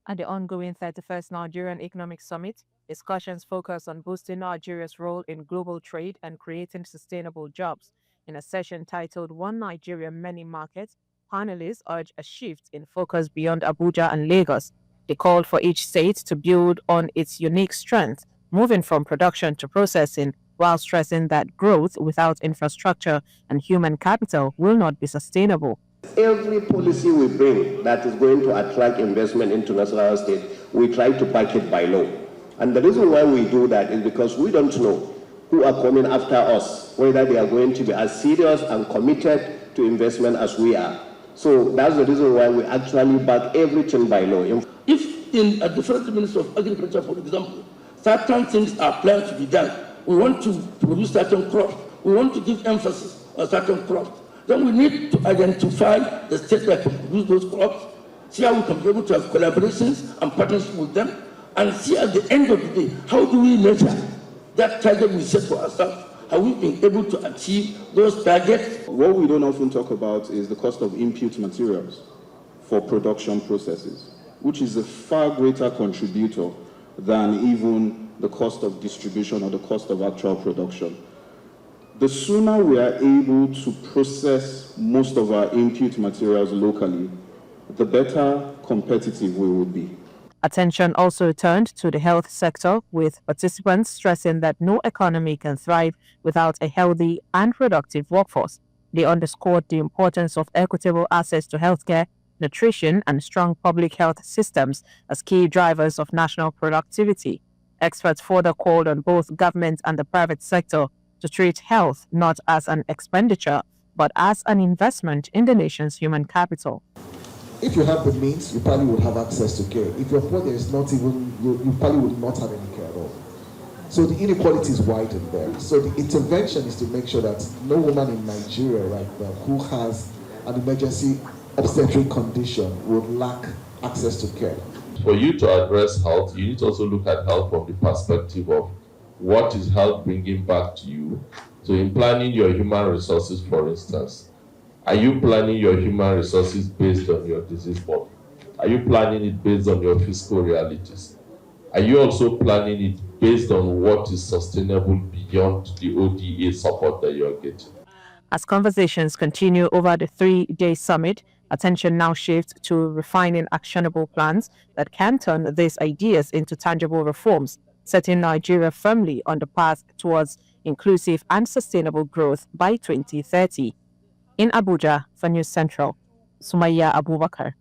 At the ongoing 31st Nigerian Economic Summit, discussions focus on boosting Nigeria's role in global trade and creating sustainable jobs. In a session titled One Nigeria, Many Markets, panelists urge a shift in focus beyond Abuja and Lagos. They called for each state to build on its unique strengths, moving from production to processing, while stressing that growth without infrastructure and human capital will not be sustainable. Every policy we bring that is going to attract investment into Nasarawa State, we try to back it by law. And the reason why we do that is because we don't know who are coming after us, whether they are going to be as serious and committed to investment as we are. So that's the reason why we actually back everything by law. If in a different Minister of Agriculture, for example, certain things are planned to be done, we want to produce certain crops, we want to give emphasis on certain crops, then we need to identify the states that can produce those crops, see how we can be able to have collaborations and partnerships with them, and see at the end of the day, how do we measure that target we set for ourselves? Have we been able to achieve those targets? What we don't often talk about is the cost of input materials for production processes, which is a far greater contributor than even the cost of distribution or the cost of actual production. The sooner we are able to process most of our input materials locally, the better competitive we will be. Attention also turned to the health sector, with participants stressing that no economy can thrive without a healthy and productive workforce. They underscored the importance of equitable access to healthcare, nutrition, and strong public health systems as key drivers of national productivity. Experts further called on both government and the private sector to treat health not as an expenditure, but as an investment in the nation's human capital. If you have the means, you probably would have access to care. If you're poor, there is not even, you probably would not have any care at all. So the inequality is widened there. So the intervention is to make sure that no woman in Nigeria right now who has an emergency obstetric condition would lack access to care. For you to address health, you need to also look at health from the perspective of what is health bringing back to you. So in planning your human resources, for instance, are you planning your human resources based on your disease burden? Are you planning it based on your fiscal realities? Are you also planning it based on what is sustainable beyond the ODA support that you're getting? As conversations continue over the 3-day summit, attention now shifts to refining actionable plans that can turn these ideas into tangible reforms, setting Nigeria firmly on the path towards inclusive and sustainable growth by 2030. In Abuja, for News Central, Sumaya Abubakar.